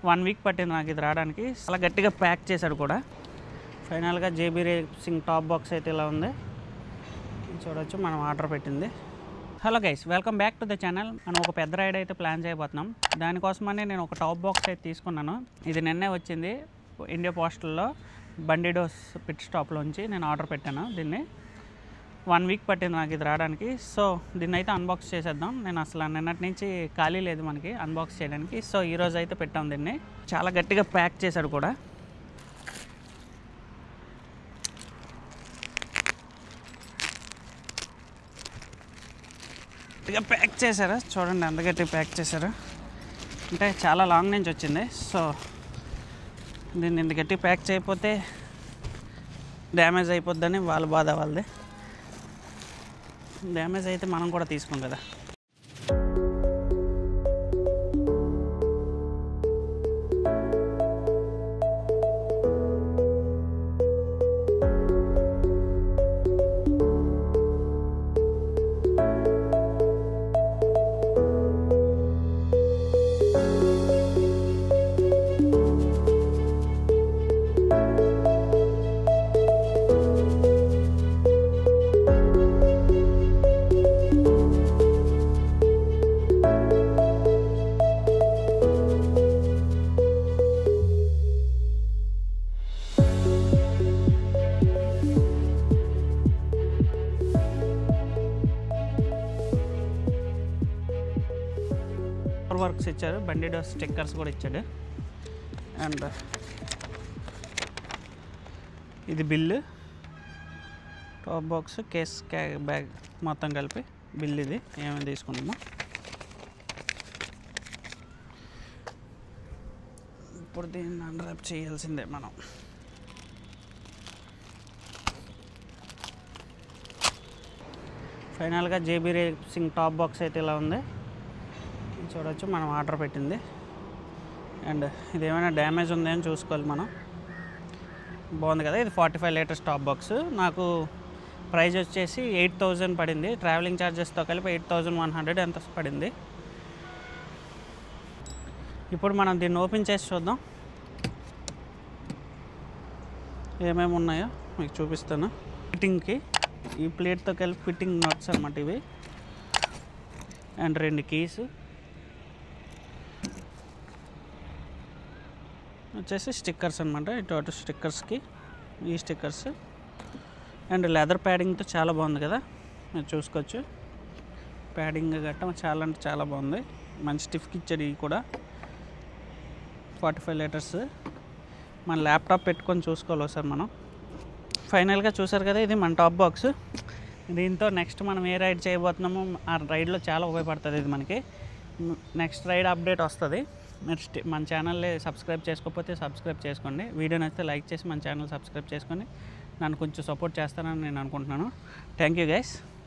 1 week పట్టింది నాకు ఇది రావడానికి. చాలా గట్టిగా ప్యాక్ చేశాడు కూడా. ఫైనల్గా జేబీ రేసింగ్ టాప్ బాక్స్ అయితే ఇలా ఉంది చూడవచ్చు, మనం ఆర్డర్ పెట్టింది. Hello guys, welcome back to the channel. మనం ఒక పెద్ద రైడ్ అయితే ప్లాన్ చేయబోతున్నాం. దానికోసమని నేను ఒక టాప్ బాక్స్ అయితే తీసుకున్నాను. ఇది నిన్నే వచ్చింది ఇండియా పోస్టల్లో బండిడోస్ పిట్ స్టాప్లోంచి నేను ఆర్డర్ పెట్టాను. దీన్ని 1 వీక్ పట్టింది నాకు ఇది రావడానికి. సో దీన్ని అయితే అన్బాక్స్ చేసేద్దాం. నేను అసలు నిన్నటి నుంచి ఖాళీ లేదు మనకి అన్బాక్స్ చేయడానికి. సో ఈరోజు అయితే పెట్టాం దీన్ని. చాలా గట్టిగా ప్యాక్ చేశాడు కూడా. గట్టిగా ప్యాక్ చేశారా చూడండి, ఎంత గట్టిగా ప్యాక్ చేశారు అంటే చాలా లాంగ్ నుంచి వచ్చింది. సో దీన్ని ఇంత గట్టిగా ప్యాక్ చేయకపోతే డ్యామేజ్ అయిపోద్దని వాళ్ళ బాధ వాళ్ళది. డ్యామేజ్ అయితే మనం కూడా తీసుకోం కదా. వర్క్స్ ఇచ్చారు, బండిడోస్ స్టిక్కర్స్ కూడా ఇచ్చాడు. అండ్ ఇది bill, top box, case, bag మొత్తం కలిపి బిల్. ఇది ఏమేమి తీసుకున్నామో ఇప్పుడు దీన్ని అన్రాప్ చేయాల్సిందే మనం. ఫైనల్గా జేబీ రేసింగ్ టాప్ బాక్స్ అయితే ఇలా ఉంది చూడవచ్చు, మనం ఆర్డర్ పెట్టింది. అండ్ ఇది ఏమైనా డ్యామేజ్ ఉందేమో చూసుకోవాలి మనం. బాగుంది కదా. ఇది 45 లీటర్స్ టాప్ బాక్స్. నాకు ప్రైస్ వచ్చేసి 8,000 పడింది. ట్రావెలింగ్ ఛార్జెస్తో కలిపి 8,100 ఎంత పడింది. ఇప్పుడు మనం దీన్ని ఓపెన్ చేసి చూద్దాం ఏమేమి ఉన్నాయో మీకు చూపిస్తాను. ఫిట్టింగ్కి ఈ ప్లేట్తో కలిపి ఫిట్టింగ్ నట్స్ అన్నమాట ఇవి. అండ్ 2 కీస్ వచ్చేసి స్టిక్కర్స్ అనమాట. ఇటు స్టిక్కర్స్కి ఈ స్టిక్కర్స్. అండ్ లెదర్ ప్యాడింగ్తో చాలా బాగుంది కదా, మీరు చూసుకోవచ్చు. ప్యాడింగ్ గట్ట చాలా అంటే చాలా బాగుంది. మంచి స్టిఫ్కి ఇచ్చాడు. ఇవి కూడా 45 లీటర్స్. మన ల్యాప్టాప్ పెట్టుకొని చూసుకోవాలి ఒకసారి మనం. ఫైనల్గా చూసారు కదా, ఇది మన టాప్ బాక్స్. దీంతో నెక్స్ట్ మనం ఏ రైడ్ చేయబోతున్నామో ఆ రైడ్లో చాలా ఉపయోగపడుతుంది ఇది మనకి. నెక్స్ట్ రైడ్ అప్డేట్ వస్తుంది. నెక్స్ట్ మన ఛానల్ని సబ్స్క్రైబ్ చేసుకోకపోతే సబ్స్క్రైబ్ చేసుకోండి. వీడియో నచ్చితే లైక్ చేసి మన ఛానల్ సబ్స్క్రైబ్ చేసుకొని నన్ను కొంచెం సపోర్ట్ చేస్తానని నేను అనుకుంటున్నాను. Thank you guys.